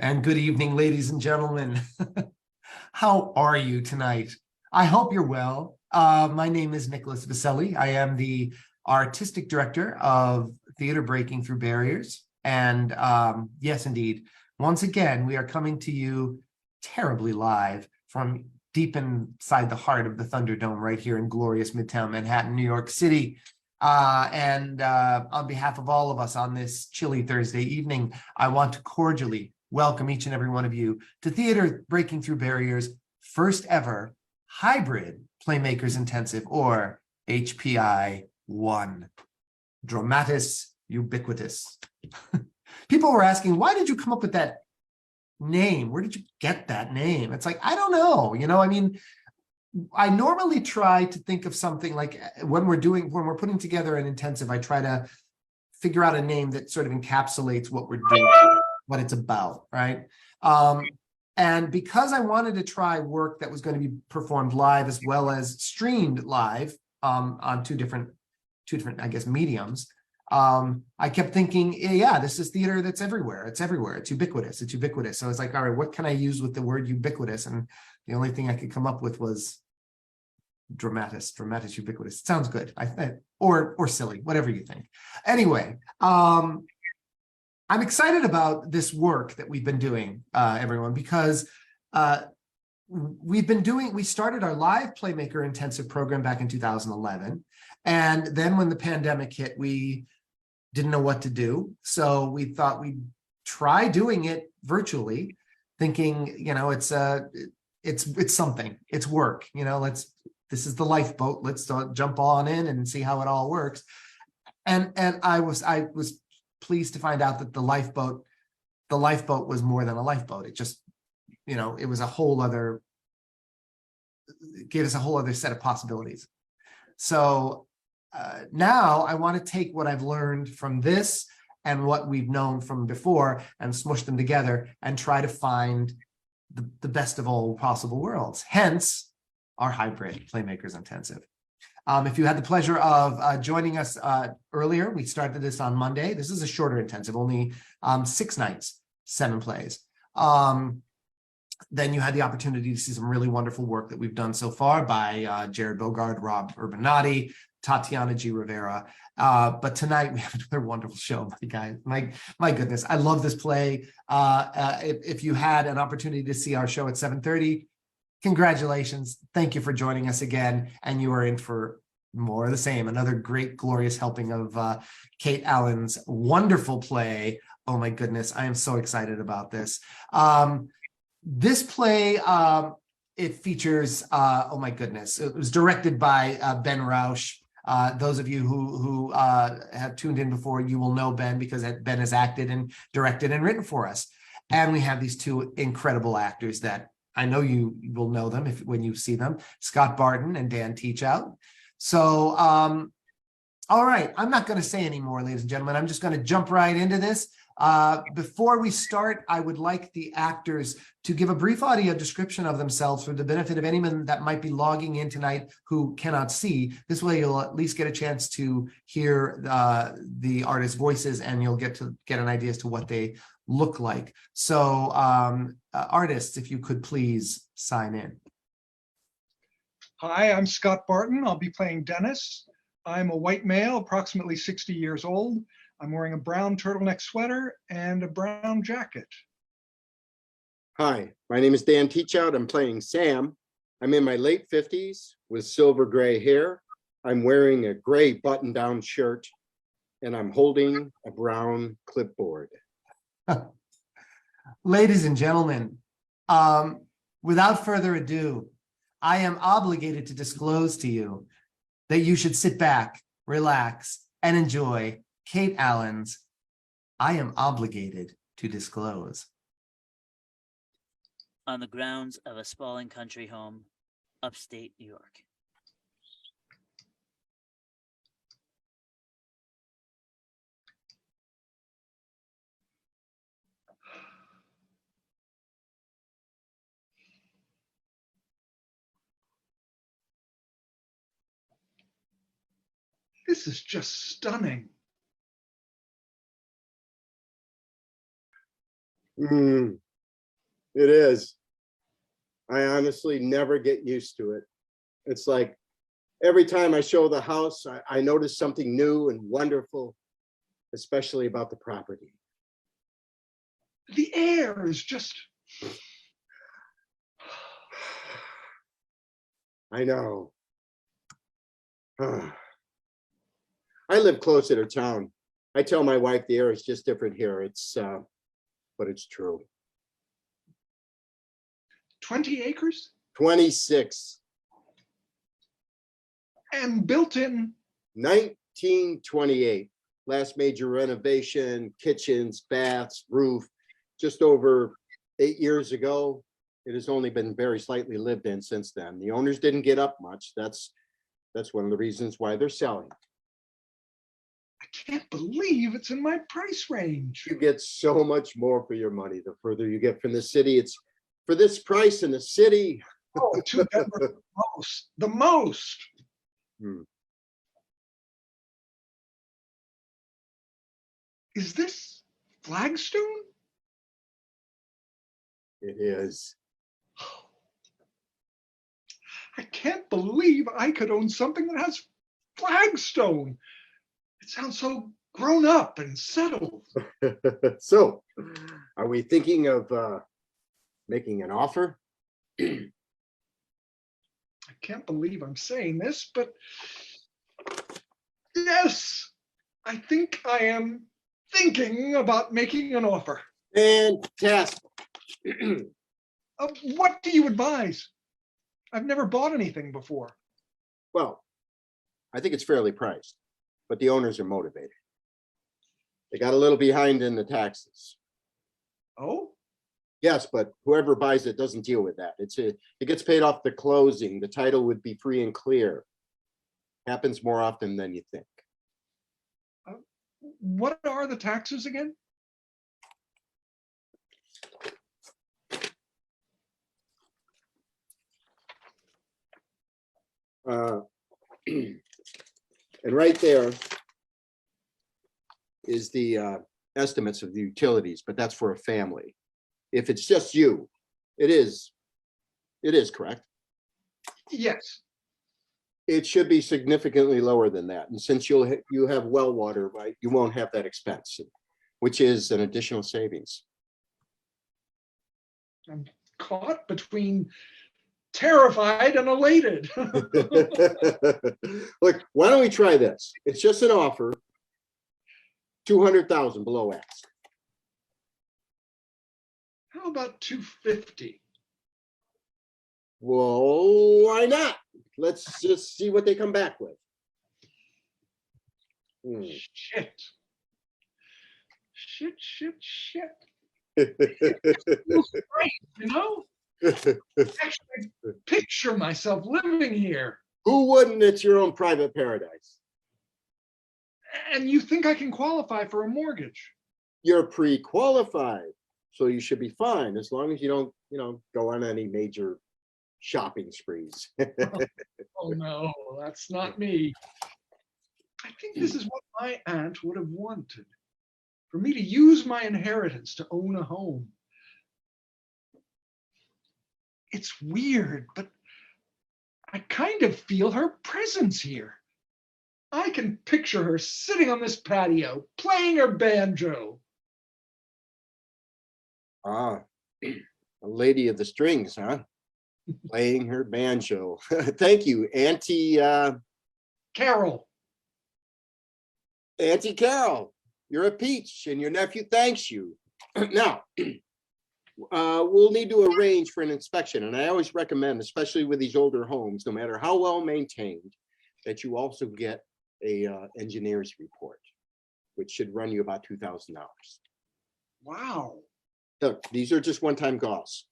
And good evening, ladies and gentlemen. How are you tonight? I hope you're well. My name is Nicholas Viselli. I am the artistic director of Theater Breaking Through Barriers. And yes, indeed, once again, we are coming to you terribly live from deep inside the heart of the Thunderdome right here in glorious Midtown Manhattan, New York City. On behalf of all of us on this chilly Thursday evening, I want to cordially welcome each and every one of you to Theater Breaking Through Barriers' first ever hybrid Playmakers Intensive, or HPI 1. Dramatis Ubiquitous. People were asking, why did you come up with that name? Where did you get that name? It's like, I don't know. I normally try to think of something like when we're putting together an intensive, I try to figure out a name that sort of encapsulates what we're doing, what it's about, right? And because I wanted to try work that was going to be performed live as well as streamed live on two different, I guess, mediums, I kept thinking, yeah, this is theater that's everywhere. It's everywhere. It's ubiquitous. It's ubiquitous. So I was like, all right, what can I use with the word ubiquitous? And the only thing I could come up with was dramatis ubiquitous. It sounds good, I think, or silly, whatever you think. Anyway, I'm excited about this work that we've been doing, everyone, because we started our live Playmaker Intensive program back in 2011. And then when the pandemic hit, we didn't know what to do. So we thought we'd try doing it virtually, thinking, it's something, it's work, this is the lifeboat. Let's jump on in and see how it all works. And I was pleased to find out that the lifeboat was more than a lifeboat. It just, it was gave us a whole other set of possibilities. So now I want to take what I've learned from this and what we've known from before and smush them together and try to find the best of all possible worlds. Hence our hybrid Playmakers Intensive. If you had the pleasure of joining us earlier, we started this on Monday. This is a shorter intensive, only 6 nights, 7 plays. Then you had the opportunity to see some really wonderful work that we've done so far by Jared Bogard, Rob Urbanati, Tatiana G. Rivera. But tonight we have another wonderful show, my goodness. I love this play. If you had an opportunity to see our show at 7:30, congratulations. Thank you for joining us again. And you are in for more of the same. Another great, glorious helping of Cate Allen's wonderful play. Oh my goodness, I am so excited about this. This play, it features, oh my goodness, it was directed by Ben Rauch. Those of you who have tuned in before, you will know Ben because Ben has acted and directed and written for us. And we have these two incredible actors that I know you will know them when you see them, Scott Barton and Dan Teachout. So, all right, I'm not going to say any more, ladies and gentlemen. I'm just going to jump right into this. Before we start, I would like the actors to give a brief audio description of themselves for the benefit of anyone that might be logging in tonight who cannot see. This way you'll at least get a chance to hear the artists' voices, and you'll get an idea as to what they look like. So artists, if you could please sign in. Hi, I'm Scott Barton. I'll be playing Dennis. I'm a white male, approximately 60 years old. I'm wearing a brown turtleneck sweater and a brown jacket. Hi, my name is Dan Teachout. I'm playing Sam. I'm in my late 50s with silver gray hair. I'm wearing a gray button-down shirt, and I'm holding a brown clipboard. Ladies and gentlemen, without further ado, I am obligated to disclose to you that you should sit back, relax, and enjoy Cate Allen's I Am Obligated to Disclose. On the grounds of a sprawling country home, upstate New York. This is just stunning. It is. I honestly never get used to it. It's like every time I show the house, I notice something new and wonderful, especially about the property. The air is just, I know. I live closer to town. I tell my wife the air is just different here. But it's true. 20 acres 26, and built in. 1928. Last major renovation, kitchens, baths, roof, just over 8 years ago. It has only been very slightly lived in since then. The owners didn't get up much. That's one of the reasons why they're selling. I can't believe it's in my price range. You get so much more for your money the further you get from the city. It's for this price in the city. Oh, $2 the most. The most. Hmm. Is this flagstone? It is. I can't believe I could own something that has flagstone. It sounds so grown up and settled. So, are we thinking of making an offer? I can't believe I'm saying this, but yes, I think I am thinking about making an offer. Fantastic. What do you advise? I've never bought anything before. Well, I think it's fairly priced, but the owners are motivated. They got a little behind in the taxes. Oh, Yes, but whoever buys it doesn't deal with that. It gets paid off the closing. The title would be free and clear. Happens more often than you think. what are the taxes again? And right there is the estimates of the utilities, but that's for a family. If it's just you, it is correct. Yes. It should be significantly lower than that. And since you have well water, right, you won't have that expense, which is an additional savings. I'm caught between terrified and elated. Look, why don't we try this? It's just an offer. 200,000 below ask. How about 250? Well, why not? Let's just see what they come back with. Shit. Shit. You know? Actually, picture myself living here. Who wouldn't? It's your own private paradise. And you think I can qualify for a mortgage? You're pre-qualified, so you should be fine as long as you don't, go on any major shopping sprees. Oh no, that's not me. I think this is what my aunt would have wanted. For me to use my inheritance to own a home. It's weird, but I kind of feel her presence here. I can picture her sitting on this patio, playing her banjo. Ah, a lady of the strings, huh? Playing her banjo. Thank you, Auntie Carol. Auntie Carol. You're a peach, and your nephew thanks you. Now, we'll need to arrange for an inspection, and I always recommend, especially with these older homes, no matter how well maintained, that you also get a engineer's report, which should run you about $2,000. Wow. Look, these are just one-time costs,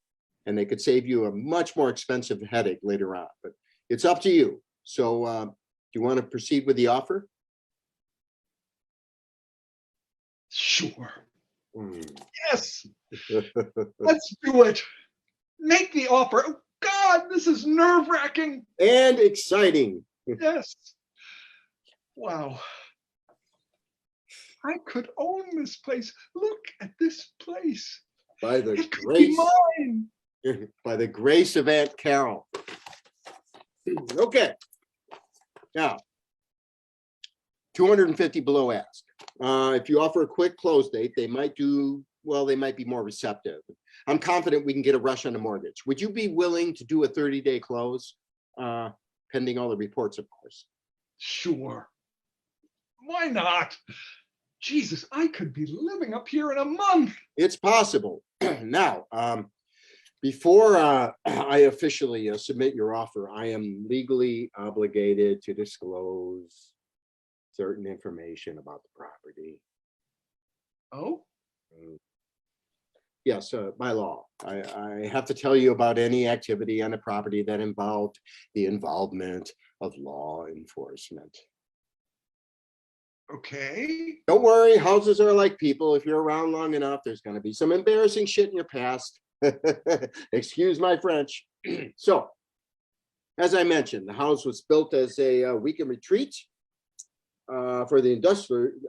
and they could save you a much more expensive headache later on, but it's up to you. So do you want to proceed with the offer? Sure. Yes. Let's do it. Make the offer. Oh, God, this is nerve-wracking. And exciting. Yes. Wow. I could own this place. Look at this place. by the It could be grace, mine. by the grace of Aunt Carol. Okay. Now, 250 below ask. If you offer a quick close date, they might do, well, they might be more receptive. I'm confident we can get a rush on the mortgage. Would you be willing to do a 30-day close? Pending all the reports, of course. Sure. Why not? Jesus, I could be living up here in a month. It's possible. Now, before I officially submit your offer, I am legally obligated to disclose certain information about the property. Oh? Yes, by law. I have to tell you about any activity on a property that involved the involvement of law enforcement. Okay. Don't worry, houses are like people. If you're around long enough, there's going to be some embarrassing shit in your past. Excuse my French. So, as I mentioned, the house was built as a weekend retreat for the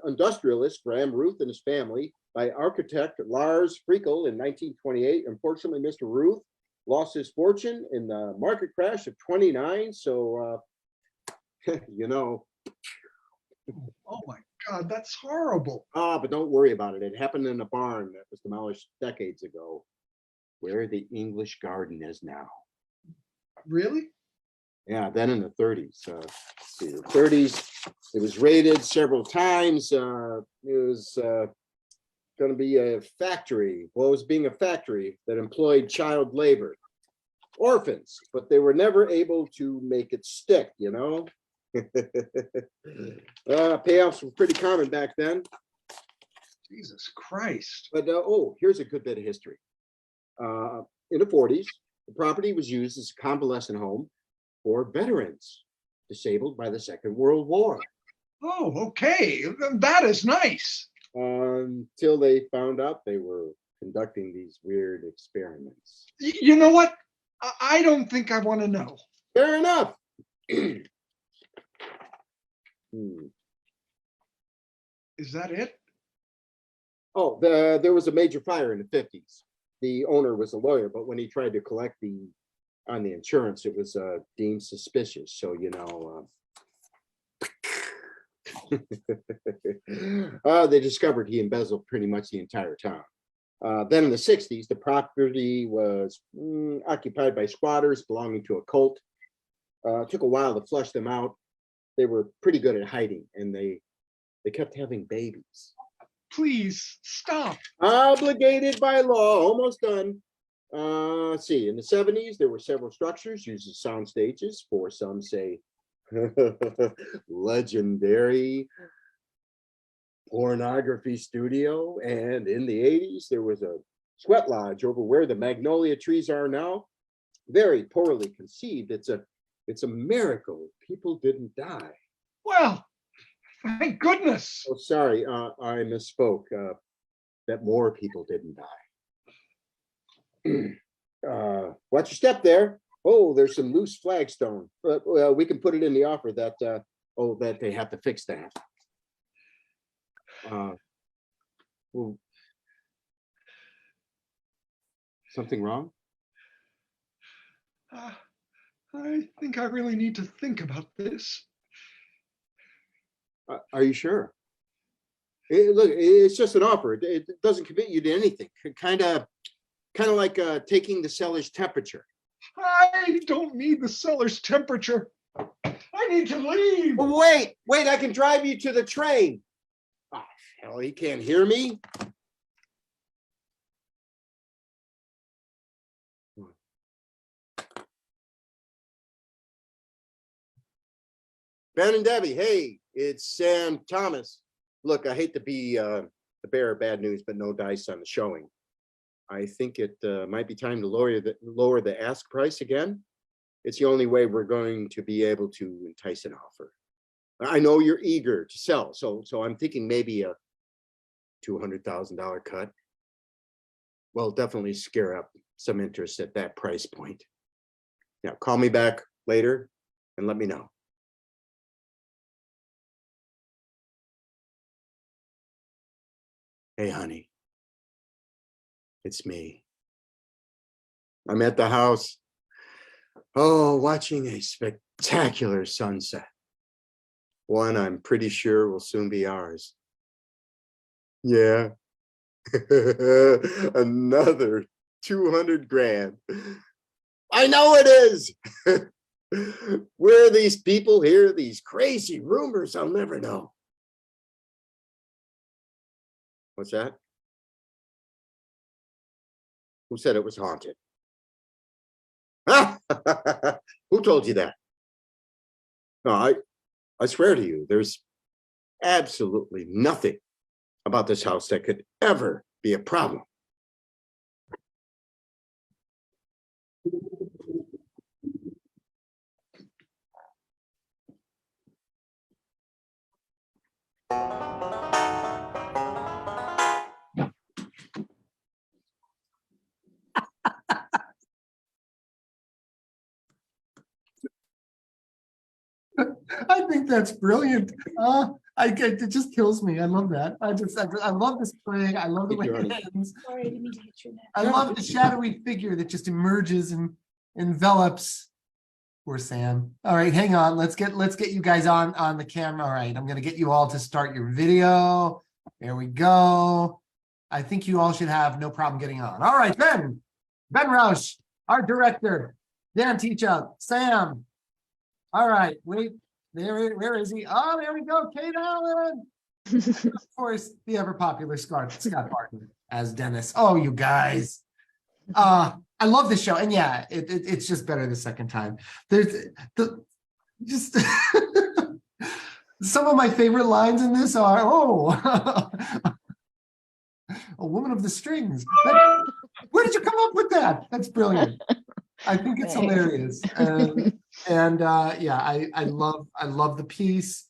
industrialist Graham Ruth and his family by architect Lars Frekel in 1928. Unfortunately, Mr. Ruth lost his fortune in the market crash of 29. So, you know. Oh my God, that's horrible. But don't worry about it. It happened in a barn that was demolished decades ago, where the English garden is now. Really? Yeah, then in the 30s. See, the 30s, it was raided several times. It was going to be a factory. Well, it was being a factory that employed child labor, orphans, but they were never able to make it stick, you know? Payoffs were pretty common back then. Jesus Christ. But oh, here's a good bit of history. In the 40s, the property was used as a convalescent home for veterans disabled by the Second World War. Oh, okay. That is nice. Until they found out they were conducting these weird experiments. You know what? I don't think I want to know. Fair enough. Is that it? Oh, there was a major fire in the 50s. The owner was a lawyer, but when he tried to collect on the insurance, it was deemed suspicious. So, you know, they discovered he embezzled pretty much the entire town. Then in the 60s, the property was occupied by squatters belonging to a cult. It took a while to flush them out. They were pretty good at hiding, and they kept having babies. Please stop. Obligated by law, almost done. Let's see, in the 70s, there were several structures used as sound stages for some say legendary pornography studio. And in the 80s, there was a sweat lodge over where the magnolia trees are now. Very poorly conceived. It's a miracle people didn't die. Well, thank goodness. Oh, sorry, I misspoke. That more people didn't die. Watch your step there. Oh, there's some loose flagstone. But we can put it in the offer that that they have to fix that. Well, something wrong? I think I really need to think about this. Are you sure? Look, it's just an offer. It doesn't commit you to anything. Kind of like taking the seller's temperature. I don't need the seller's temperature. I need to leave. Well, wait, I can drive you to the train. Oh, hell, he can't hear me. Ben and Debbie, hey, it's Sam Thomas. Look, I hate to be the bearer of bad news, but no dice on the showing. I think it might be time to lower the ask price again. It's the only way we're going to be able to entice an offer. I know you're eager to sell, so I'm thinking maybe a $200,000 cut. Well, definitely scare up some interest at that price point. Now, call me back later and let me know. Hey, honey, it's me. I'm at the house, watching a spectacular sunset. One I'm pretty sure will soon be ours. Yeah. Another 200 grand. I know it is. Where these people hear these crazy rumors, I'll never know. What's that? Who said it was haunted? Who told you that? No, I swear to you, there's absolutely nothing about this house that could ever be a problem. I think that's brilliant. It just kills me. I love that. I love this playing. I love the way it ends. Sorry, I didn't mean to hit your neck. I love the shadowy figure that just emerges and envelops poor Sam. All right, hang on. Let's get you guys on the camera. All right, I'm gonna get you all to start your video. There we go. I think you all should have no problem getting on. All right, Ben Rauch, our director, Dan Teachout, Sam. All right, wait, where is he? Oh, there we go, Cate Allen. Of course, the ever popular Scott Barton as Dennis. Oh, you guys. I love this show, and yeah, it's just better the second time. There's just some of my favorite lines in this are, a woman of the strings. Where did you come up with that? That's brilliant. I think it's hilarious. Yeah, I love the piece.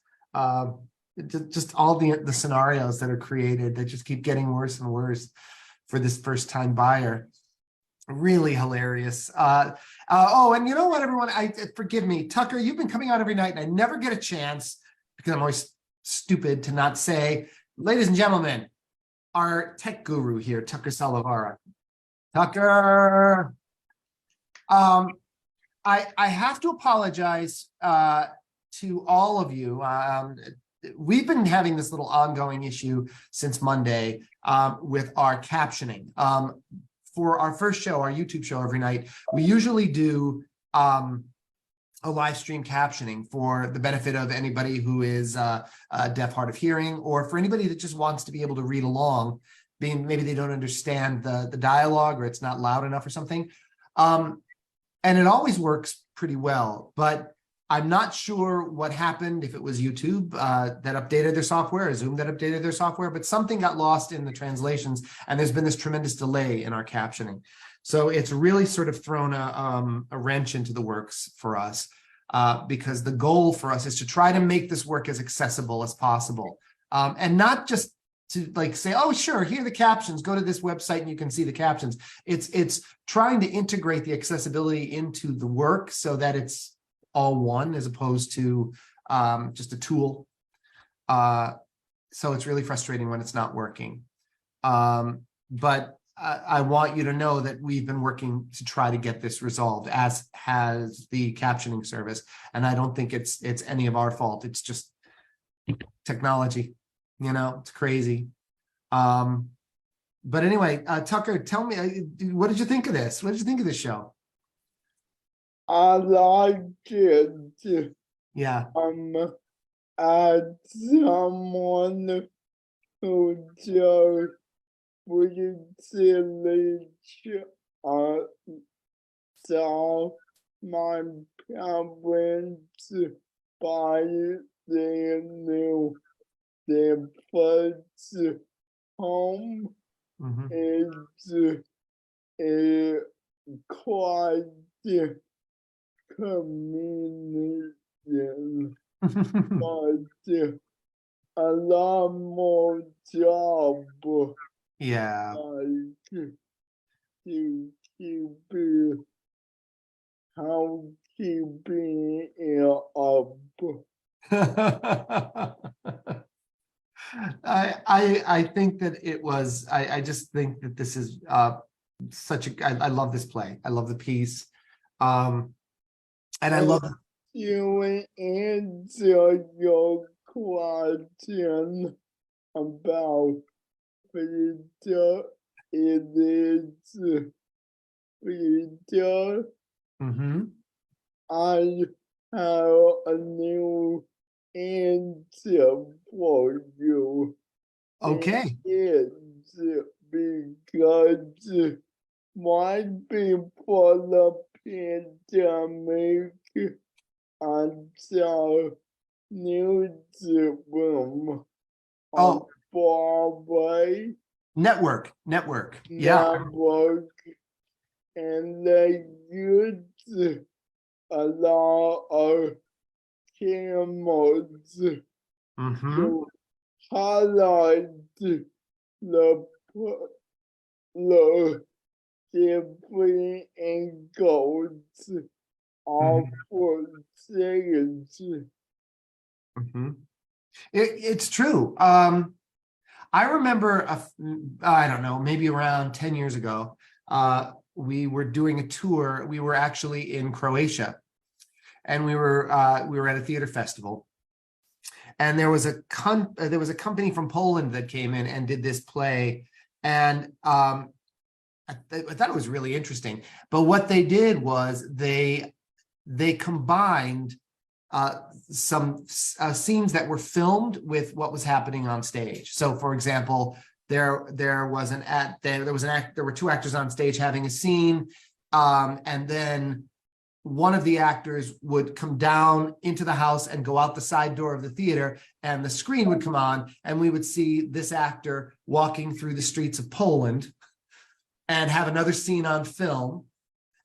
Just all the scenarios that are created that just keep getting worse and worse for this first time buyer. Really hilarious. And you know what, everyone, forgive me, Tucker, you've been coming out every night and I never get a chance because I'm always stupid to not say, ladies and gentlemen, our tech guru here, Tucker Salavara. Tucker. I have to apologize to all of you. We've been having this little ongoing issue since Monday with our captioning. For our first show, our YouTube show every night, we usually do a live stream captioning for the benefit of anybody who is deaf, hard of hearing, or for anybody that just wants to be able to read along, being maybe they don't understand the dialogue or it's not loud enough or something. And it always works pretty well, but I'm not sure what happened, if it was YouTube that updated their software or Zoom that updated their software, but something got lost in the translations and there's been this tremendous delay in our captioning. So it's really sort of thrown a wrench into the works for us because the goal for us is to try to make this work as accessible as possible and not just to like say, oh, sure, here are the captions, go to this website and you can see the captions. It's trying to integrate the accessibility into the work so that it's all one as opposed to just a tool. So it's really frustrating when it's not working. But I want you to know that we've been working to try to get this resolved, as has the captioning service. And I don't think it's any of our fault. It's just technology, you know, it's crazy. But anyway, Tucker, tell me, what did you think of this? What did you think of this show? I like it. Yeah. As someone who just recently saw my parents buy their first home. It's a quite communion, but a lot more job. Yeah. To keep housekeeping it up. I think that it was, I just think that this is such a, I love this play. I love the piece. And I love, You answer your question about Peter. It is Peter. Mhm. I have a new answer for you. Okay. It's because right before the pandemic, I saw newsroom on Oh, Broadway network. Yeah. network, and they used a lot of cameras Mhm. to highlight the the different angles of Mhm. footage. Mhm. It's true. I remember, I don't know, maybe around 10 years ago, we were doing a tour. We were actually in Croatia, and we were at a theater festival, and there was a company from Poland that came in and did this play, and I thought it was really interesting. But what they did was they combined some scenes that were filmed with what was happening on stage. So, for example, there were two actors on stage having a scene, and then one of the actors would come down into the house and go out the side door of the theater, and the screen would come on, and we would see this actor walking through the streets of Poland and have another scene on film,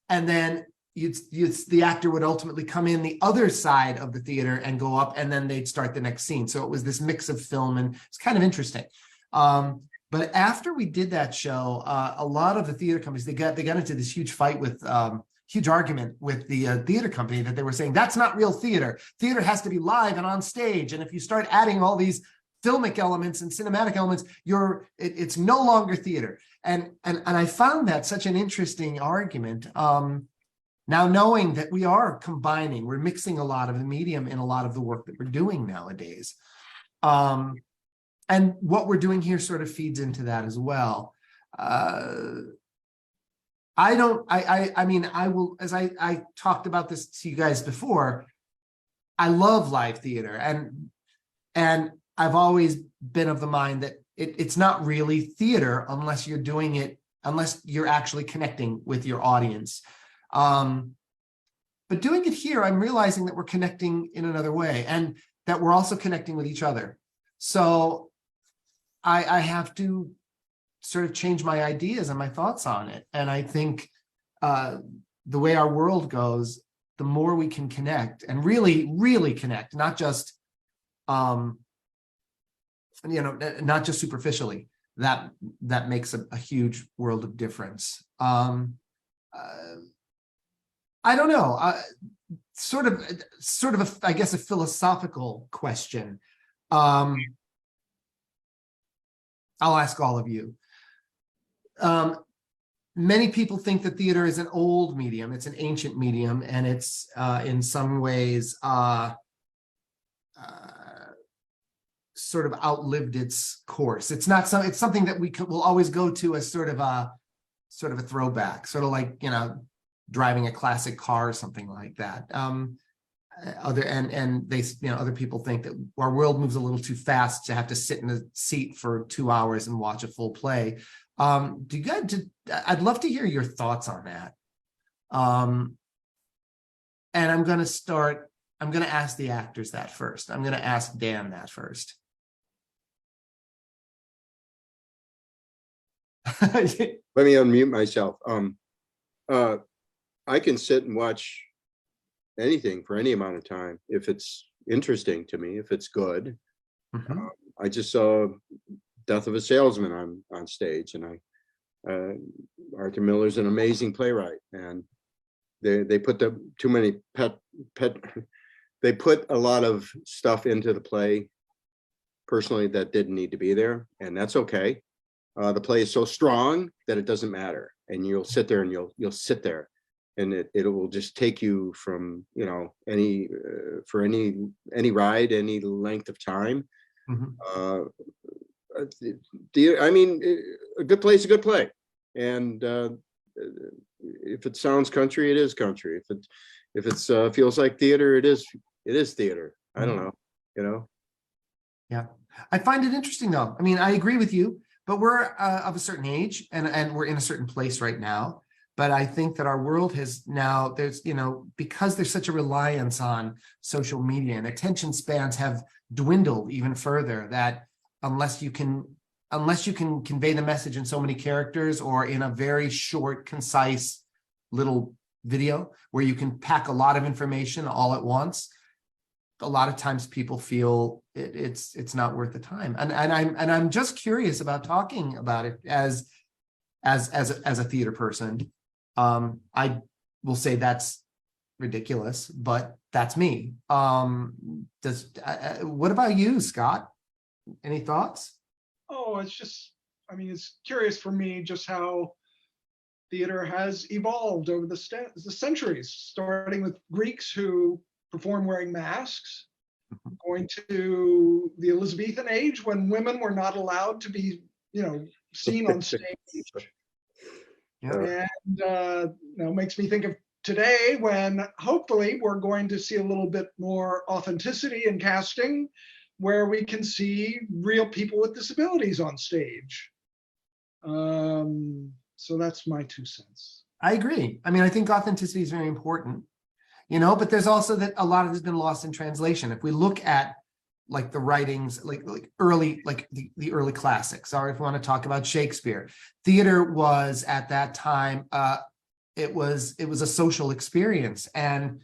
and then the actor would ultimately come in the other side of the theater and go up, and then they'd start the next scene. So it was this mix of film, and it's kind of interesting. But after we did that show, a lot of the theater companies, they got into this huge fight with huge argument with the theater company, that they were saying that's not real theater. Theater has to be live and on stage, and if you start adding all these filmic elements and cinematic elements, it's no longer theater. And I found that such an interesting argument. Now, knowing that we are combining, we're mixing a lot of the medium in a lot of the work that we're doing nowadays. And what we're doing here sort of feeds into that as well. I mean, I will, as I talked about this to you guys before, I love live theater, and I've always been of the mind that it's not really theater unless you're doing it, unless you're actually connecting with your audience. But doing it here, I'm realizing that we're connecting in another way, and that we're also connecting with each other. So I have to sort of change my ideas and my thoughts on it. And I think the way our world goes, the more we can connect and really, really connect, not just, not just superficially, that makes a huge world of difference. I don't know, sort of I guess a philosophical question. I'll ask all of you. Many people think that theater is an old medium, it's an ancient medium, and it's in some ways sort of outlived its course. It's something that we'll always go to as sort of a throwback, sort of like, driving a classic car or something like that. Other people think that our world moves a little too fast to have to sit in a seat for 2 hours and watch a full play. I'd love to hear your thoughts on that. And I'm going to ask the actors that first. I'm going to ask Dan that first. Let me unmute myself. I can sit and watch anything for any amount of time if it's interesting to me, if it's good. Mm-hmm. I just saw Death of a Salesman on stage, and Arthur Miller's an amazing playwright, and they put they put a lot of stuff into the play, personally that didn't need to be there, and that's okay. The play is so strong that it doesn't matter, and you'll sit there and you'll sit there, and it will just take you from, you know, any for any ride, any length of time. Mhm. I mean, a good play is a good play, and if it sounds country, it is country. If it's feels like theater, it is theater. I don't know, you know. Yeah, I find it interesting though. I mean, I agree with you, but we're of a certain age and we're in a certain place right now. But I think that our world has now, there's, you know, because there's such a reliance on social media and attention spans have dwindled even further, that unless you can convey the message in so many characters or in a very short, concise little video where you can pack a lot of information all at once, a lot of times people feel it's not worth the time. And I'm just curious about talking about it as a theater person. I will say that's ridiculous, but that's me. What about you, Scott? Any thoughts? Oh, it's just, I mean, it's curious for me just how theater has evolved over the centuries, starting with Greeks who perform wearing masks, going to the Elizabethan age when women were not allowed to be, you know, seen on stage. Yeah. And you know, makes me think of today when hopefully we're going to see a little bit more authenticity in casting, where we can see real people with disabilities on stage. So that's my 2 cents. I agree. I mean, I think authenticity is very important, you know, but there's also that a lot of it has been lost in translation. If we look at like the writings, like early, like the early classics, or if we want to talk about Shakespeare, theater was at that time, it was a social experience, and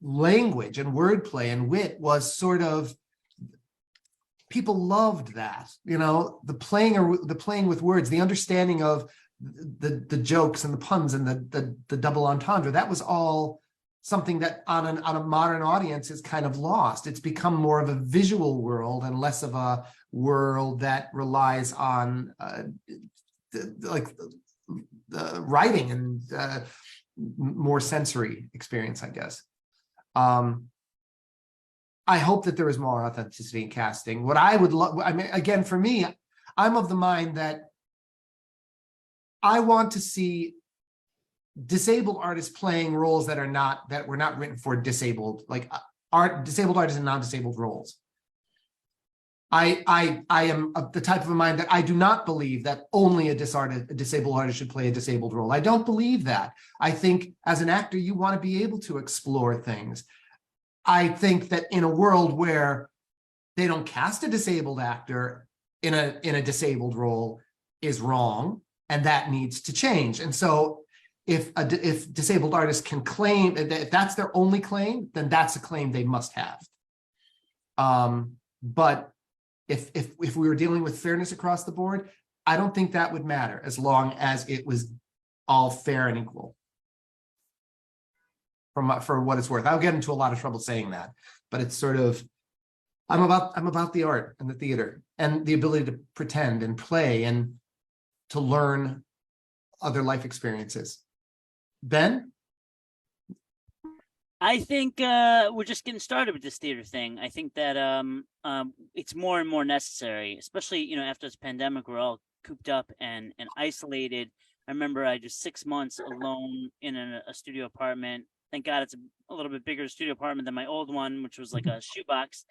language and wordplay and wit was sort of, people loved that, you know, the playing with words, the understanding of the jokes and the puns and the double entendre. That was all something that on a modern audience is kind of lost. It's become more of a visual world and less of a world that relies on the writing and more sensory experience, I guess. I hope that there is more authenticity in casting. What I would love, I mean, again, for me, I'm of the mind that I want to see disabled artists playing roles that were not written for disabled, like disabled artists and non-disabled roles. I am of the type of a mind that I do not believe that only a disabled artist should play a disabled role. I don't believe that. I think as an actor, you want to be able to explore things. I think that in a world where they don't cast a disabled actor in a disabled role is wrong, and that needs to change. And so if disabled artists can claim, if that's their only claim, then that's a claim they must have. But if we were dealing with fairness across the board, I don't think that would matter as long as it was all fair and equal. For what it's worth, I'll get into a lot of trouble saying that, but it's sort of, I'm about the art and the theater and the ability to pretend and play and to learn other life experiences. Ben? I think we're just getting started with this theater thing. I think that it's more and more necessary, especially, you know, after this pandemic, we're all cooped up and isolated. I remember I just 6 months alone in a studio apartment. Thank God it's a little bit bigger studio apartment than my old one, which was like a shoebox.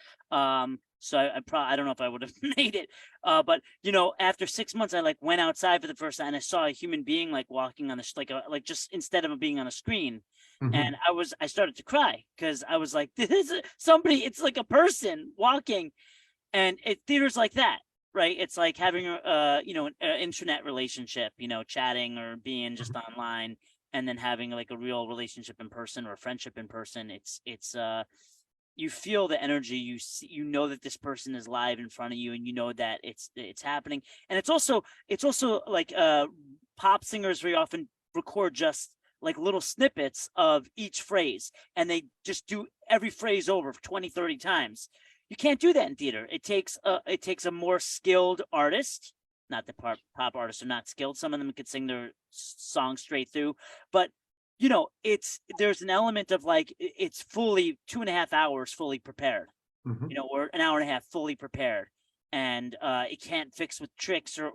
So I don't know if I would have made it. But you know, after 6 months, I like went outside for the first time and I saw a human being like walking on the like just instead of being on a screen. Mm-hmm. And I started to cry because I was like, this is somebody. It's like a person walking, and theater's like that, right? It's like having you know, an internet relationship, you know, chatting or being just online. And then having like a real relationship in person or a friendship in person. It's you feel the energy, you see, you know that this person is live in front of you, and you know that it's happening. And it's also like pop singers very often record just like little snippets of each phrase, and they just do every phrase over 20, 30 times. you can't do that in theater. It takes a more skilled artist. Not that pop artists are not skilled. Some of them could sing their song straight through, but there's an element of like, it's fully 2.5 hours fully prepared, Mhm. or an hour and a half fully prepared. And it can't fix with tricks or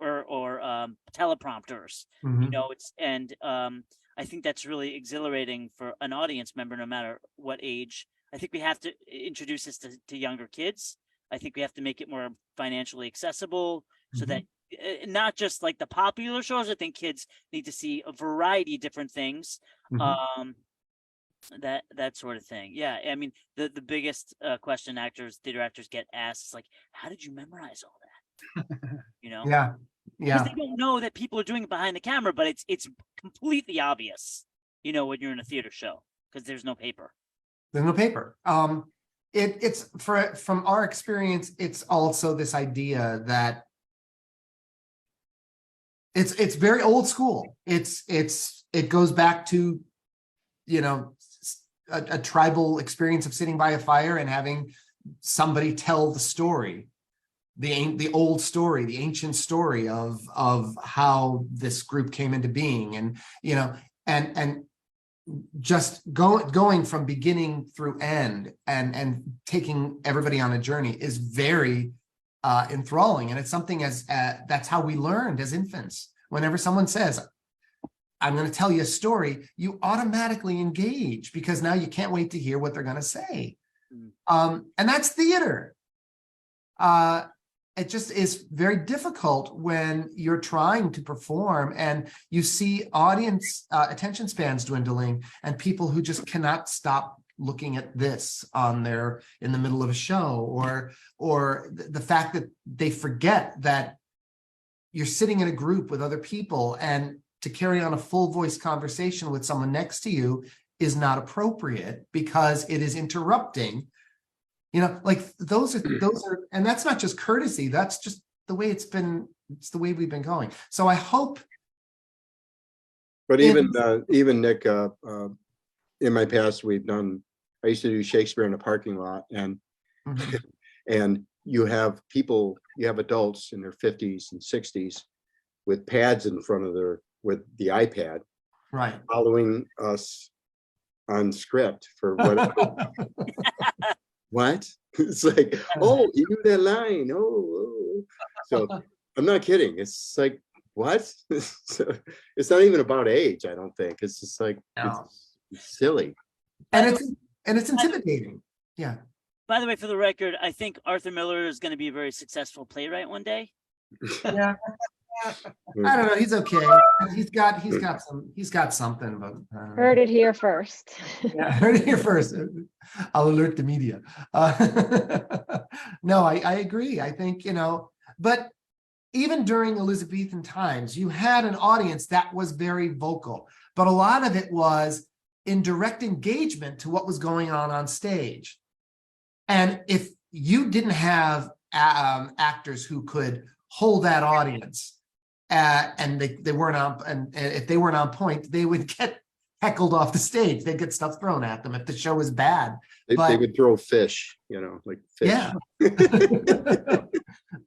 teleprompters, Mhm. I think that's really exhilarating for an audience member, no matter what age. I think we have to introduce this to younger kids. I think we have to make it more financially accessible, so that not just like the popular shows. I think kids need to see a variety of different things. Mhm. That sort of thing. Yeah, I mean, the biggest question theater actors get asked is like, how did you memorize all that? Yeah. Because Yeah. they don't know that people are doing it behind the camera, but it's completely obvious, when you're in a theater show, because there's no paper. There's no paper. It's from our experience, it's also this idea that it's very old school. It goes back to, a tribal experience of sitting by a fire and having somebody tell the story, the old story, the ancient story of how this group came into being, and and just going from beginning through end and taking everybody on a journey is very enthralling. And it's something that's how we learned as infants. Whenever someone says, I'm going to tell you a story, you automatically engage, because now you can't wait to hear what they're going to say. And that's theater. It just is very difficult when you're trying to perform and you see audience attention spans dwindling, and people who just cannot stop looking at this in the middle of a show, or the fact that they forget that you're sitting in a group with other people, and to carry on a full voice conversation with someone next to you is not appropriate because it is interrupting. Like those are, and that's not just courtesy, that's just the way it's the way we've been going. So I hope. But even Nick, in my past, I used to do Shakespeare in a parking lot, and and you have adults in their 50s and 60s with pads in front of with the iPad, right, following us on script for what. What? It's like, oh, you knew that line. Oh. So I'm not kidding. It's like, what? It's not even about age, I don't think. It's just like, no. it's silly. And it's intimidating. Yeah. By the way, for the record, I think Arthur Miller is going to be a very successful playwright one day. Yeah. I don't know. He's okay. He's got something, but Heard it here first. yeah, heard it here first. I'll alert the media. No, I agree. I think, but even during Elizabethan times, you had an audience that was very vocal, but a lot of it was in direct engagement to what was going on stage. And if you didn't have actors who could hold that audience, and they weren't on, and if they weren't on point, they would get heckled off the stage. They'd get stuff thrown at them if the show was bad. They would throw fish, like fish. Yeah.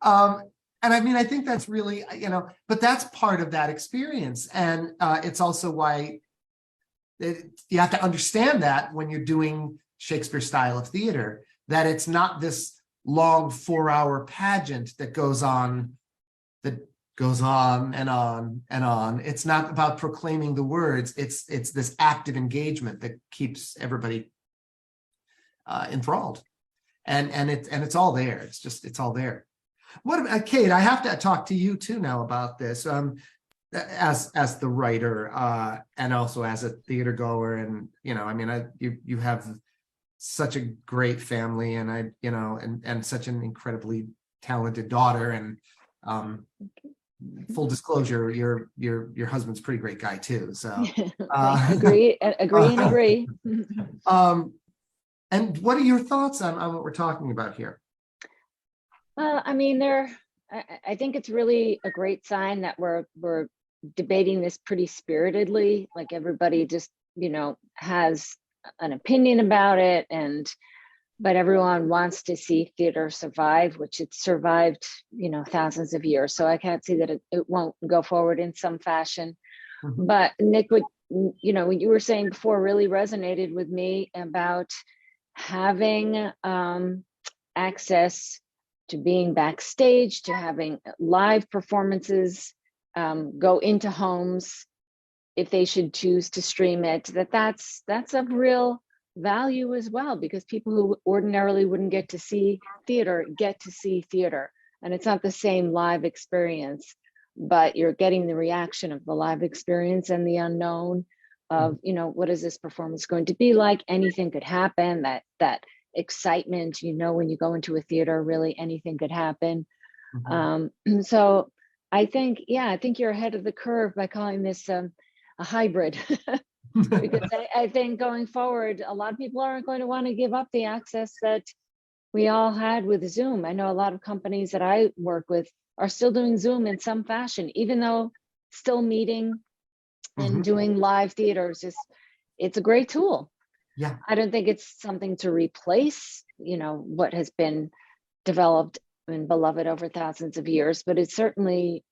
And I mean, I think that's really, but that's part of that experience. And it's also why you have to understand that when you're doing Shakespeare style of theater, that it's not this long 4-hour pageant that goes on and on and on. It's not about proclaiming the words. It's this active engagement that keeps everybody enthralled, and it's all there. It's all there. What about Cate? I have to talk to you too now about this. As the writer and also as a theater goer, and I mean, you have such a great family, and and such an incredibly talented daughter, and full disclosure, your husband's a pretty great guy too. So agree and agree. And what are your thoughts on what we're talking about here? I mean, I think it's really a great sign that we're debating this pretty spiritedly. Like everybody just, has an opinion about it. And but everyone wants to see theater survive, which it's survived, thousands of years. So I can't see that it won't go forward in some fashion. Mhm. But Nick, what you were saying before really resonated with me about having access to being backstage, to having live performances go into homes if they should choose to stream it. That's of real value as well, because people who ordinarily wouldn't get to see theater get to see theater, and it's not the same live experience, but you're getting the reaction of the live experience and the unknown of, what is this performance going to be like? Anything could happen. That excitement, when you go into a theater, really anything could happen. So I think you're ahead of the curve by calling this a hybrid. Because I think going forward, a lot of people aren't going to want to give up the access that we all had with Zoom. I know a lot of companies that I work with are still doing Zoom in some fashion, even though still meeting and doing live theaters it's a great tool. Yeah. I don't think it's something to replace, what has been developed and beloved over thousands of years, but it's certainly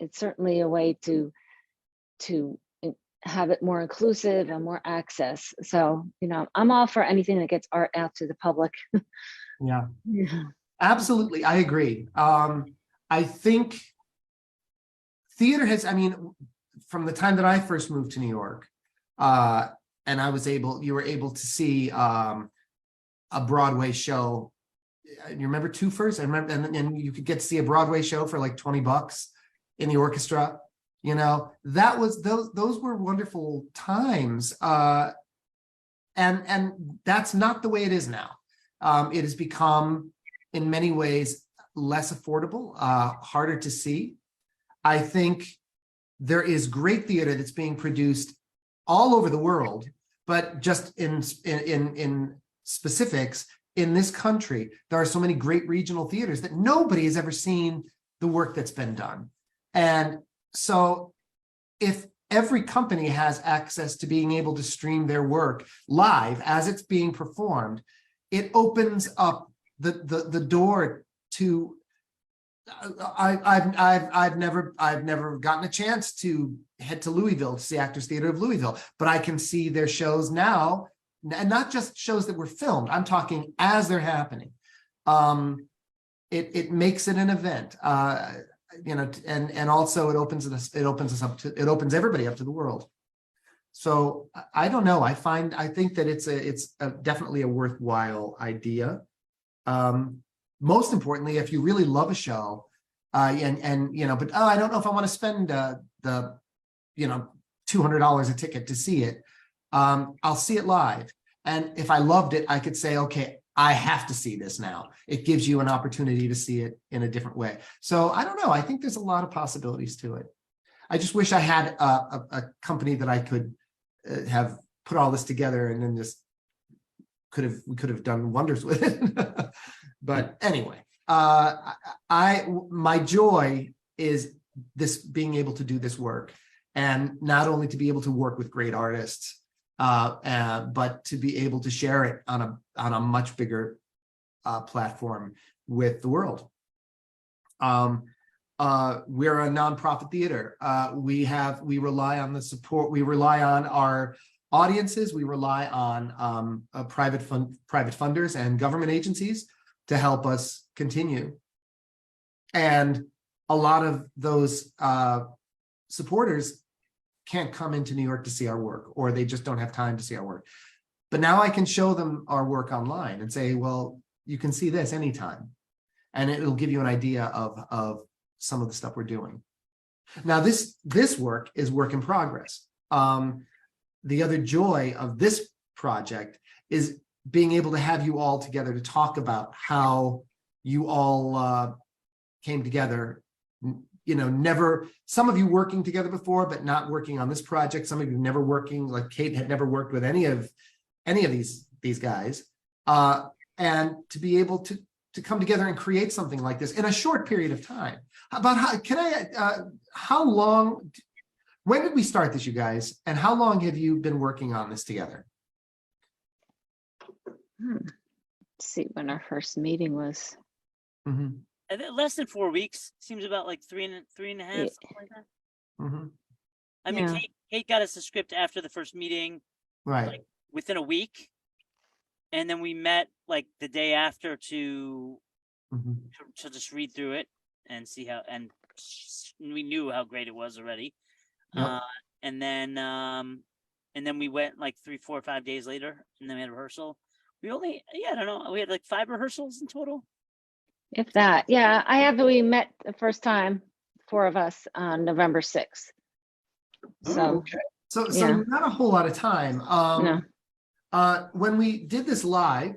a way to have it more inclusive and more access. So, I'm all for anything that gets art out to the public. Yeah, absolutely. I agree. I think theater has, from the time that I first moved to New York, and you were able to see a Broadway show. You remember Two First? I remember, and you could get to see a Broadway show for like $20 in the orchestra. That was those were wonderful times. And that's not the way it is now. It has become, in many ways, less affordable, harder to see. I think there is great theater that's being produced all over the world, but just in specifics, in this country, there are so many great regional theaters that nobody has ever seen the work that's been done. And so if every company has access to being able to stream their work live as it's being performed, it opens up the door to. I've never gotten a chance to head to Louisville to see Actors Theater of Louisville, but I can see their shows now, and not just shows that were filmed. I'm talking as they're happening. It makes it an event. And also it opens opens everybody up to the world. So I don't know. I think that it's definitely a worthwhile idea. Most importantly, if you really love a show, but I don't know if I want to spend the $200 a ticket to see it. I'll see it live, and if I loved it, I could say, okay, I have to see this now. It gives you an opportunity to see it in a different way. So I don't know. I think there's a lot of possibilities to it. I just wish I had a company that I could have put all this together, and then just we could have done wonders with it. But anyway, my joy is this, being able to do this work, and not only to be able to work with great artists, but to be able to share it on a much bigger platform with the world. We're a nonprofit theater. We rely on the support. We rely on our audiences. We rely on private funders and government agencies to help us continue. And a lot of those supporters can't come into New York to see our work, or they just don't have time to see our work. But now I can show them our work online and say, well, you can see this anytime. And it'll give you an idea of some of the stuff we're doing. Now, this work is work in progress. The other joy of this project is being able to have you all together to talk about how you all came together. Some of you working together before, but not working on this project. Some of you never working, like Cate had never worked with any of these guys. And to be able to come together and create something like this in a short period of time. How long, when did we start this, you guys? And how long have you been working on this together? see when our first meeting was. Mhm, And then less than 4 weeks, seems about like three and a half, Yeah. something like that. mhm. I mean, Yeah. Kate got us the script after the first meeting Right. within a week. And then we met like the day after to Mhm. just read through it and see how, and we knew how great it was already. Yep. And then we went like 3, 4, 5 days later, and then we had rehearsal. We only, I don't know, we had like 5 rehearsals in total. If that, yeah, we met the first time, 4 of us, on November 6th. Oh, So, okay. So Yeah. not a whole lot of time. no, When we did this live,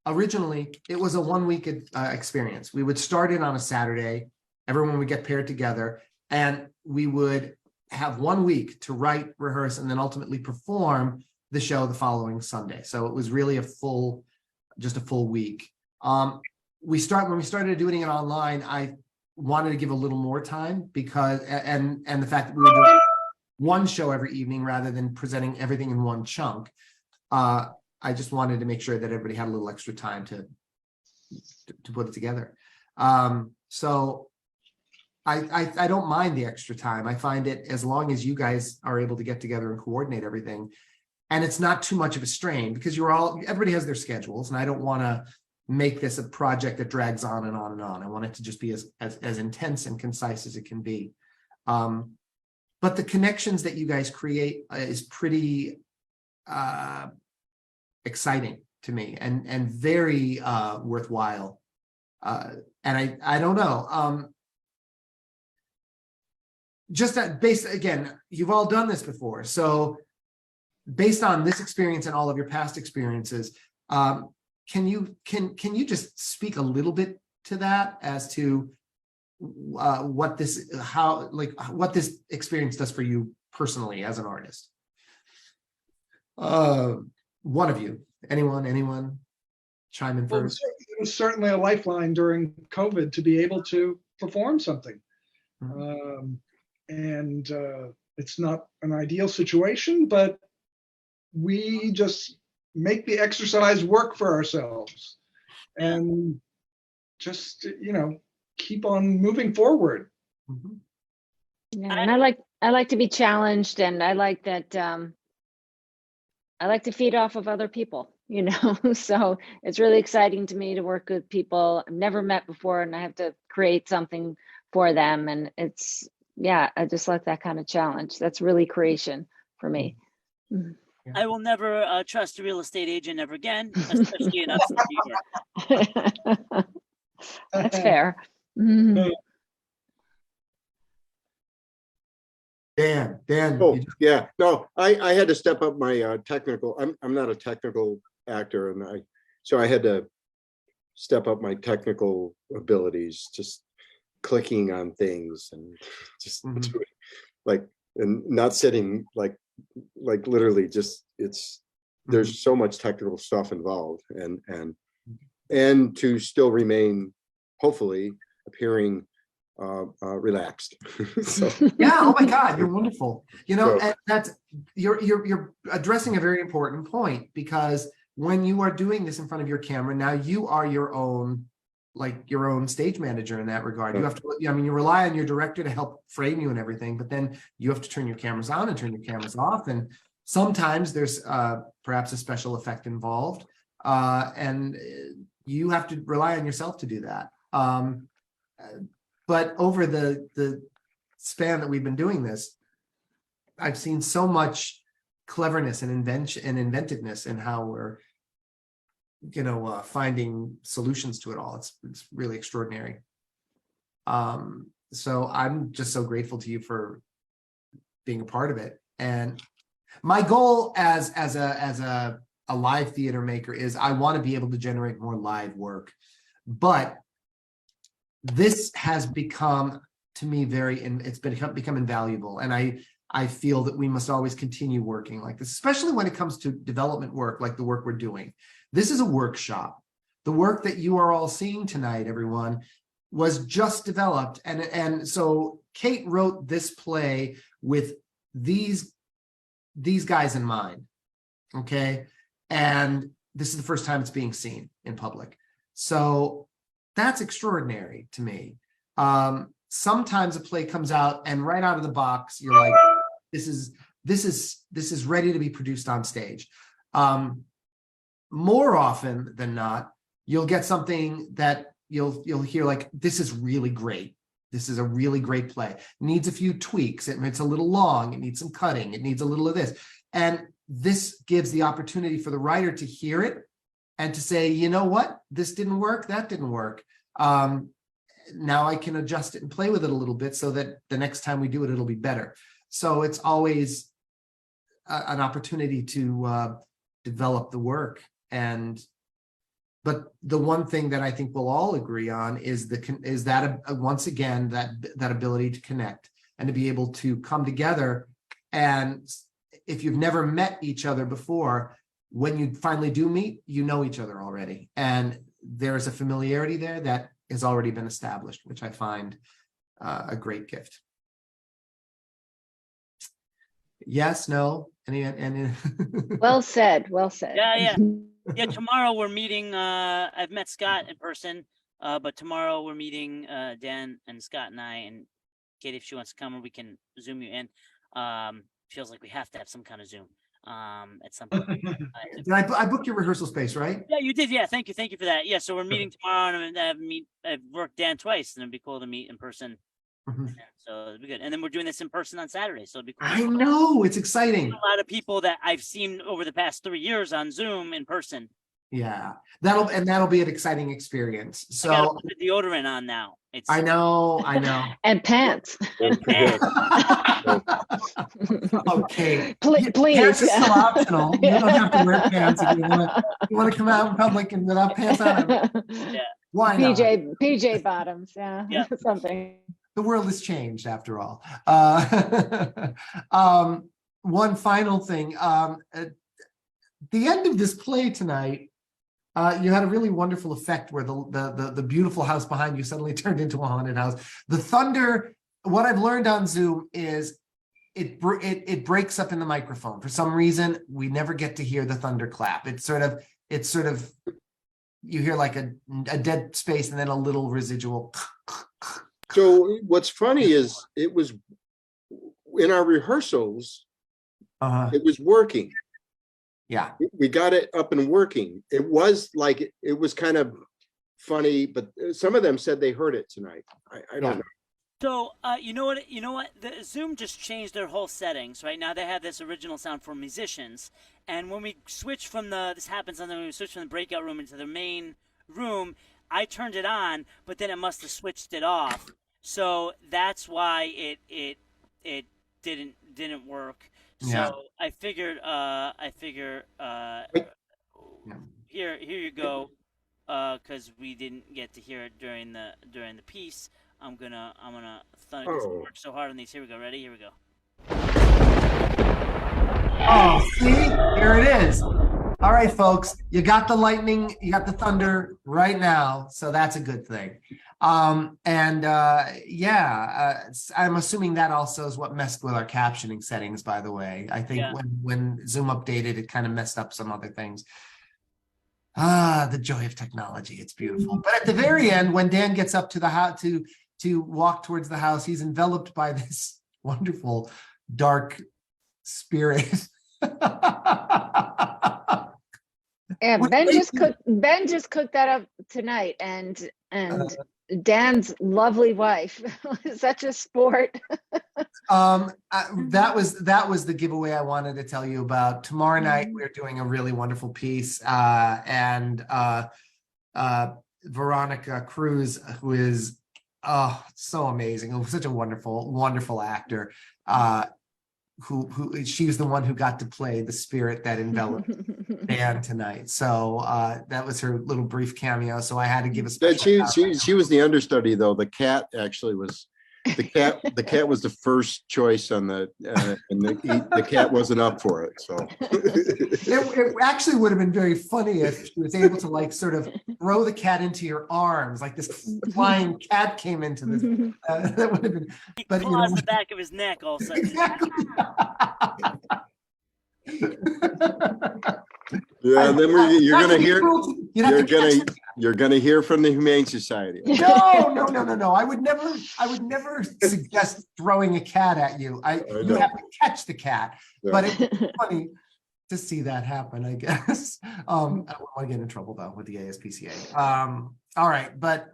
originally, it was a 1 week experience. We would start it on a Saturday. Everyone would get paired together, and we would have 1 week to write, rehearse, and then ultimately perform the show the following Sunday. So it was really just a full week. When we started doing it online, I wanted to give a little more time because, and the fact that we were doing one show every evening rather than presenting everything in one chunk. I just wanted to make sure that everybody had a little extra time to put it together. So I don't mind the extra time. I find it, as long as you guys are able to get together and coordinate everything, and it's not too much of a strain, because everybody has their schedules, and I don't want to make this a project that drags on and on and on. I want it to just be as intense and concise as it can be. But the connections that you guys create is pretty exciting to me, and very worthwhile. And I don't know. Just again, you've all done this before. So based on this experience and all of your past experiences, can you just speak a little bit to that, as to what this experience does for you personally as an artist? One of you, anyone, chime in Well, first. it was certainly a lifeline during COVID to be able to perform something. It's not an ideal situation, but we just make the exercise work for ourselves, and just, keep on moving forward. Mhm. yeah, and I like to be challenged, and I like that. I like to feed off of other people, so it's really exciting to me to work with people I've never met before, and I have to create something for them. And I just like that kind of challenge. That's really creation for me. I will never trust a real estate agent ever again, especially in upstate New York. That's fair. Mhm. Dan. Oh, yeah, no, I had to step up my technical. I'm not a technical actor, and so I had to step up my technical abilities, just clicking on things and just Mhm. doing, like, and not sitting like literally just there's so much technical stuff involved, and to still remain, hopefully, appearing relaxed. So Yeah. Oh my God, you're wonderful. So- And that's you're addressing a very important point, because when you are doing this in front of your camera, now you are your own stage manager in that regard. You have to, you rely on your director to help frame you and everything, but then you have to turn your cameras on and turn your cameras off. And sometimes there's perhaps a special effect involved, and you have to rely on yourself to do that. But over the span that we've been doing this, I've seen so much cleverness and invention and inventiveness in how we're, finding solutions to it all. It's really extraordinary. So I'm just so grateful to you for being a part of it. And my goal as a live theater maker is I want to be able to generate more live work, but this has become, to me, it's become invaluable. And I feel that we must always continue working like this, especially when it comes to development work, like the work we're doing. This is a workshop. The work that you are all seeing tonight, everyone, was just developed. And so Cate wrote this play with these guys in mind. Okay. And this is the first time it's being seen in public. So that's extraordinary to me. Sometimes a play comes out and right out of the box, you're like, this is ready to be produced on stage. More often than not, you'll get something that you'll hear like, this is really great. This is a really great play. Needs a few tweaks. It's a little long. It needs some cutting. It needs a little of this. And this gives the opportunity for the writer to hear it and to say, you know what, this didn't work. That didn't work. Now I can adjust it and play with it a little bit so that the next time we do it, it'll be better. So it's always an opportunity to develop the work. But the one thing that I think we'll all agree on is that once again, that ability to connect and to be able to come together. And if you've never met each other before, when you finally do meet, you know each other already. And there's a familiarity there that has already been established, which I find a great gift. Yes, no, any Well said, well said. Yeah. Yeah, tomorrow we're meeting, I've met Scott in person, but tomorrow we're meeting Dan and Scott and I, and Cate, if she wants to come, we can Zoom you in. Feels like we have to have some kind of Zoom at some point. I booked your rehearsal space, right? Yeah, you did. Yeah, thank you for that. Yeah, so we're meeting tomorrow, and I've worked Dan twice, and it'd be cool to meet in person. Mhm. So it'd be good. And then we're doing this in person on Saturday, so it'd be cool. I know, it's exciting. A lot of people that I've seen over the past 3 years on Zoom in person. Yeah, that'll be an exciting experience. I gotta So put the deodorant on now. I know. And pants. Okay. Please. Pants is still optional. You don't have to wear pants if you want to come out in public and without pants on. Yeah. Why not? PJ bottoms, yeah. Yeah. Something. The world has changed after all. One final thing. At the end of this play tonight, you had a really wonderful effect where the beautiful house behind you suddenly turned into a haunted house. The thunder, what I've learned on Zoom is it breaks up in the microphone. For some reason, we never get to hear the thunder clap. It's sort of you hear like a dead space and then a little residual. So what's funny is it was in our rehearsals, it was working. Yeah. We got it up and working. It was like, it was kind of funny, but some of them said they heard it tonight. I don't know. So, you know what? The Zoom just changed their whole settings. Right now, they have this original sound for musicians, and when we switch from this happens on when we switch from the breakout room into the main room, I turned it on, but then it must have switched it off. So that's why it didn't work. Yeah. So I figure here you go, because we didn't get to hear it during the piece. I'm gonna thunder. Oh. Work so hard on these. Here we go. Ready? Here we go. Oh, see, here it is. All right, folks, you got the lightning, you got the thunder right now, so that's a good thing. I'm assuming that also is what messed with our captioning settings, by the way. I think when Zoom updated, it kind of messed up some other things. The joy of technology, it's beautiful. But at the very end, when Dan gets up to the house to walk towards the house, he's enveloped by this wonderful dark spirit. Yeah, Ben just cooked that up tonight, and Dan's lovely wife was such a sport. That was the giveaway I wanted to tell you about. Tomorrow night we're doing a really wonderful piece, and Veronica Cruz, who is so amazing, such a wonderful actor. Who she's the one who got to play the spirit that enveloped Dan tonight. So that was her little brief cameo. So I had to give a special. She was the understudy though. The cat actually was. The cat was the first choice on and the cat wasn't up for it. So it actually would have been very funny if she was able to like sort of throw the cat into your arms, like this flying cat came into this. That would have been. But He claws the back of his neck all of a sudden. Exactly. Yeah, then you're Not gonna to be hear, cruel to- you'd have to catch the you're gonna hear from the Humane Society. No. I would never suggest throwing a cat at you. You know. have to catch the cat. Yeah. But it's funny to see that happen, I guess. I don't want to get in trouble though with the ASPCA. All right, but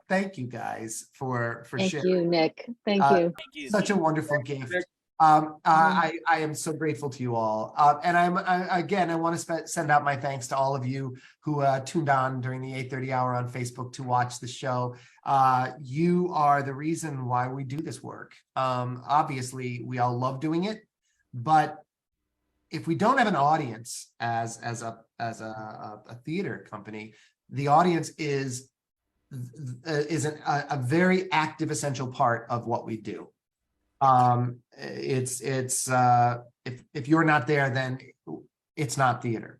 thank you guys for Thank sharing. you, Nick. Thank Uh, you. Thank you. Such a wonderful gift. Nick. I am so grateful to you all. And I want to send out my thanks to all of you who tuned on during the 8:30 hour on Facebook to watch the show. You are the reason why we do this work. Obviously, we all love doing it, but if we don't have an audience as a theater company, the audience is a very active, essential part of what we do. If you're not there, then it's not theater.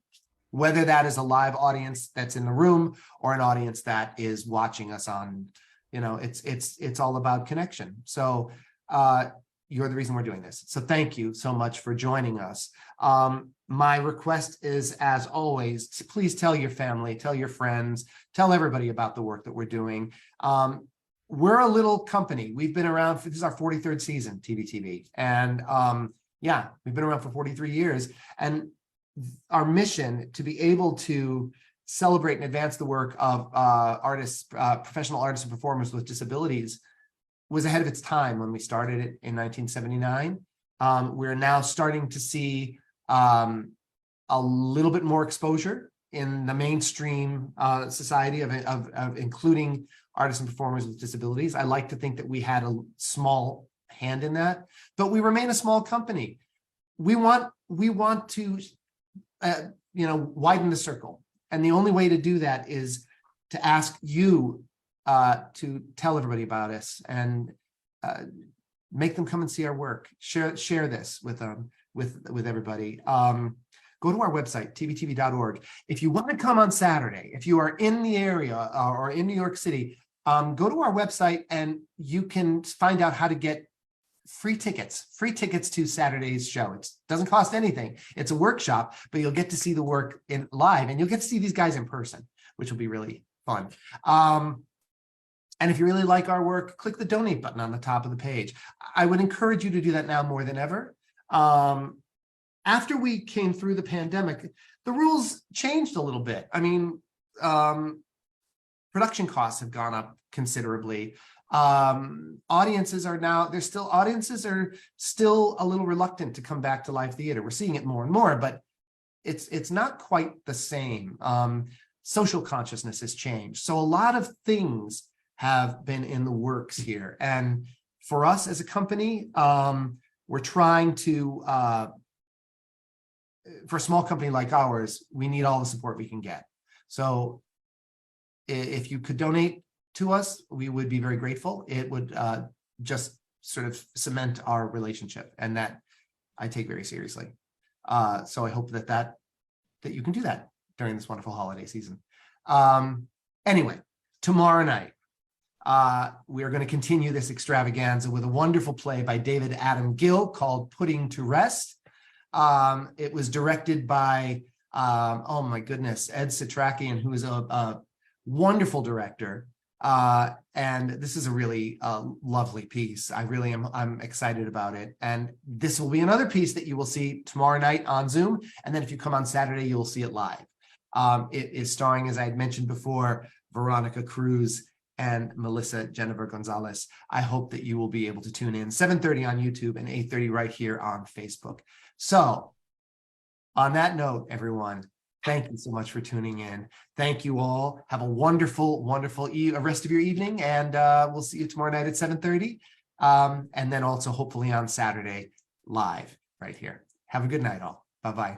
Whether that is a live audience that's in the room or an audience that is watching us on, it's all about connection. So you're the reason we're doing this. So thank you so much for joining us. My request is, as always, to please tell your family, tell your friends, tell everybody about the work that we're doing. We're a little company. We've been around this is our 43rd season, TVTV. And we've been around for 43 years. And our mission to be able to celebrate and advance the work of artists, professional artists and performers with disabilities was ahead of its time when we started it in 1979. We're now starting to see a little bit more exposure in the mainstream society of including artists and performers with disabilities. I like to think that we had a small hand in that, but we remain a small company. We want to widen the circle, and the only way to do that is to ask you to tell everybody about us and make them come and see our work. Share this with everybody. Go to our website, tvtv.org. If you want to come on Saturday, if you are in the area or in New York City, go to our website and you can find out how to get free tickets to Saturday's show. It doesn't cost anything. It's a workshop, but you'll get to see the work in live, and you'll get to see these guys in person, which will be really fun. And if you really like our work, click the donate button on the top of the page. I would encourage you to do that now more than ever. After we came through the pandemic, the rules changed a little bit. I mean, production costs have gone up considerably. Audiences are still a little reluctant to come back to live theater. We're seeing it more and more, but it's not quite the same. Social consciousness has changed. So a lot of things have been in the works here. And for us as a company, we're trying to, for a small company like ours, we need all the support we can get. So if you could donate to us, we would be very grateful. It would just sort of cement our relationship, and that I take very seriously. So I hope that you can do that during this wonderful holiday season. Anyway, tomorrow night, we are going to continue this extravaganza with a wonderful play by David Adam Gill called Putting to Rest. It was directed by, oh my goodness, Ed Sitrakian, who is a wonderful director. And this is a really lovely piece. I'm excited about it. And this will be another piece that you will see tomorrow night on Zoom. And then if you come on Saturday, you'll see it live. It is starring, as I had mentioned before, Veronica Cruz and Melissa Jennifer Gonzalez. I hope that you will be able to tune in 7:30 on YouTube and 8:30 right here on Facebook. So on that note, everyone, thank you so much for tuning in. Thank you all. Have a wonderful, wonderful rest of your evening. And we'll see you tomorrow night at 7:30. And then also hopefully on Saturday live right here. Have a good night all. Bye-bye.